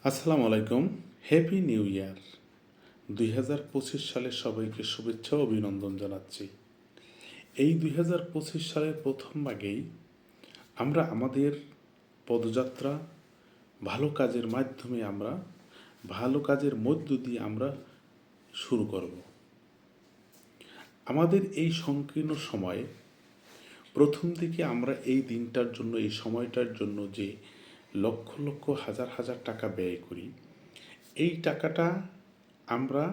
আসসালামু আলাইকুম। Happy new year. ২০২৫ সালের সবাইকে শুভেচ্ছা ও অভিনন্দন জানাচ্ছি। এই ২০২৫ সালের প্রথম ভাগেই আমরা আমাদের পদযাত্রা ভালো কাজের মাধ্যমে ভালো কাজের মধ্য দিয়ে আমরা শুরু করব। আমাদের এই সংকীর্ণ সময়ে প্রথম দিকে আমরা এই দিনটার জন্য, এই সময়টার জন্য যে লক্ষ লক্ষ হাজার হাজার টাকা ব্যয় করি, এই টাকাটা আমরা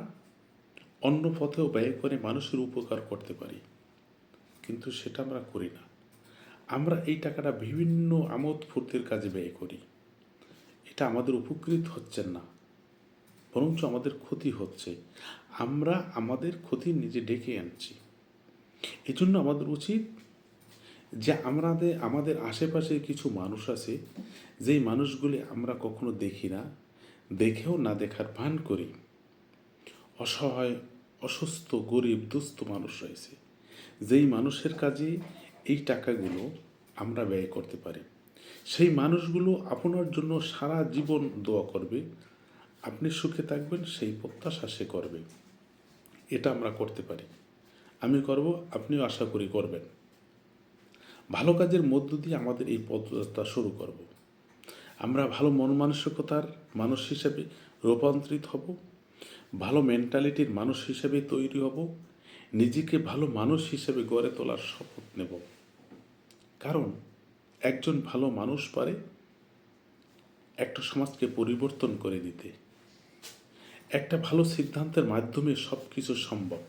অন্য পথেও ব্যয় করে মানুষের উপকার করতে পারি, কিন্তু সেটা আমরা করি না। আমরা এই টাকাটা বিভিন্ন আমোদ ফুর্তির কাজে ব্যয় করি। এটা আমাদের উপকৃত হচ্ছেন না, বরঞ্চ আমাদের ক্ষতি হচ্ছে। আমরা আমাদের ক্ষতি নিজে ডেকে আনছি। এজন্য আমাদের উচিত যে আমাদের আশেপাশে কিছু মানুষ আছে, যেই মানুষগুলি আমরা কখনো দেখি না, দেখেও না দেখার ভান করি। অসহায়, অসুস্থ, গরিব, দুস্থ মানুষ রয়েছে, যেই মানুষের কাজে এই টাকাগুলো আমরা ব্যয় করতে পারি। সেই মানুষগুলো আপনার জন্য সারা জীবন দোয়া করবে, আপনি সুখে থাকবেন সেই প্রত্যাশা সে করবে। এটা আমরা করতে পারি। আমি করব, আপনিও আশা করি করবেন। ভালো কাজের মধ্য দিয়ে আমাদের এই পদযাত্রা শুরু করব। আমরা ভালো মন মানসিকতার মানুষ হিসেবে রূপান্তরিত হব, ভালো মেন্টালিটির মানুষ হিসেবে তৈরি হব, নিজেকে ভালো মানুষ হিসেবে গড়ে তোলার শপথ নেব। কারণ একজন ভালো মানুষ পারে একটা সমাজকে পরিবর্তন করে দিতে। একটা ভালো সিদ্ধান্তের মাধ্যমে সব কিছু সম্ভব।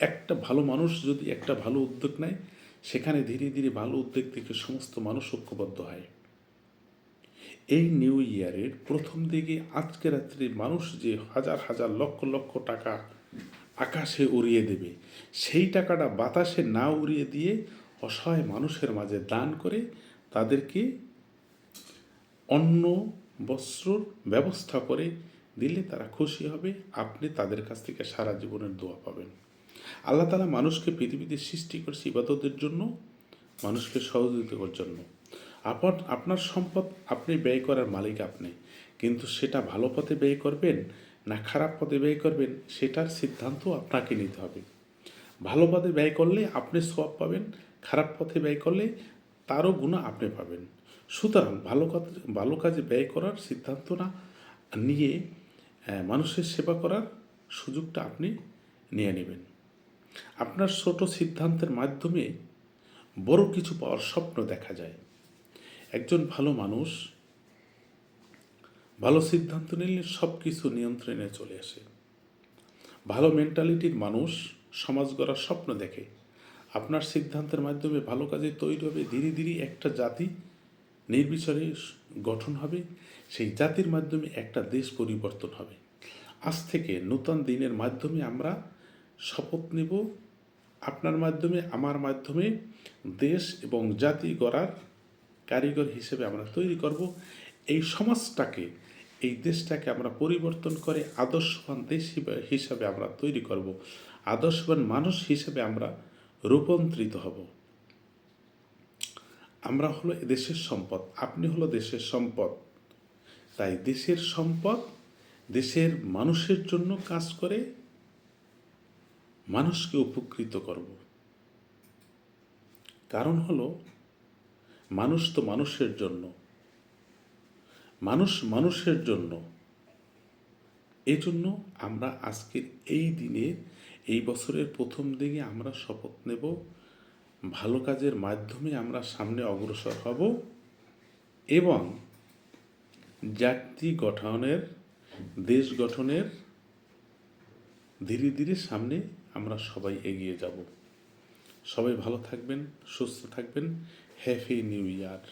একটা ভালো মানুষ যদি একটা ভালো উদ্যোগ নেয়, সেখানে ধীরে ধীরে ভালো উদ্যোগ থেকে সমস্ত মানুষ ঐক্যবদ্ধ হয়। এই নিউ ইয়ারের প্রথম দিকে আজকে রাত্রে মানুষ যে হাজার হাজার লক্ষ লক্ষ টাকা আকাশে উড়িয়ে দেবে, সেই টাকাটা বাতাসে না উড়িয়ে দিয়ে অসহায় মানুষের মাঝে দান করে তাদেরকে অন্ন বস্ত্রর ব্যবস্থা করে দিলে তারা খুশি হবে। আপনি তাদের কাছ থেকে সারা জীবনের দোয়া পাবেন। আল্লাহ তাআলা মানুষকে পৃথিবীতে সৃষ্টি করেছে ইবাদতের জন্য, মানুষকে সহযোগিতা করার জন্য। আপনার সম্পদ আপনি ব্যয় করার মালিক আপনি, কিন্তু সেটা ভালো পথে ব্যয় করবেন না খারাপ পথে ব্যয় করবেন, সেটার সিদ্ধান্ত আপনাকে নিতে হবে। ভালো পথে ব্যয় করলে আপনি সওয়াব পাবেন, খারাপ পথে ব্যয় করলে তারও গুনাহ আপনি পাবেন। সুতরাং ভালো কাজে ব্যয় করার সিদ্ধান্ত না নিয়ে মানুষের সেবা করার সুযোগটা আপনি নিয়ে নেবেন। আপনার ছোট সিদ্ধান্তের মাধ্যমে বড় কিছু পাওয়ার স্বপ্ন দেখা যায়। একজন ভালো মানুষ ভালো সিদ্ধান্ত নিলে সব কিছু নিয়ন্ত্রণে চলে আসে। ভালো মেন্টালিটির মানুষ সমাজ গড়ার স্বপ্ন দেখে। আপনার সিদ্ধান্তের মাধ্যমে ভালো কাজে তৈরি হবে, ধীরে ধীরে একটা জাতি নির্বিচারে গঠন হবে। সেই জাতির মাধ্যমে একটা দেশ পরিবর্তন হবে। আজ থেকে নূতন দিনের মাধ্যমে আমরা শপথ নেব, আপনার মাধ্যমে আমার মাধ্যমে দেশ এবং জাতি গড়ার কারিগর হিসেবে আমরা তৈরি করব। এই সমাজটাকে, এই দেশটাকে আমরা পরিবর্তন করে আদর্শবান দেশ হিসাবে আমরা তৈরি করব। আদর্শবান মানুষ হিসেবে আমরা রূপান্তরিত হব। আমরা হলো দেশের সম্পদ, আপনি হলো দেশের সম্পদ। তাই দেশের সম্পদ দেশের মানুষের জন্য কাজ করে মানুষকে উপকৃত করব। কারণ হলো মানুষ তো মানুষের জন্য, মানুষ মানুষের জন্য। এজন্য আমরা আজকের এই দিনে, এই বছরের প্রথম দিকে আমরা শপথ নেব, ভালো কাজের মাধ্যমে আমরা সামনে অগ্রসর হব এবং জাতি গঠনের, দেশ গঠনের ধীরে ধীরে সামনে আমরা সবাই এগিয়ে যাব। সবাই ভালো থাকবেন, সুস্থ থাকবেন। Happy new year.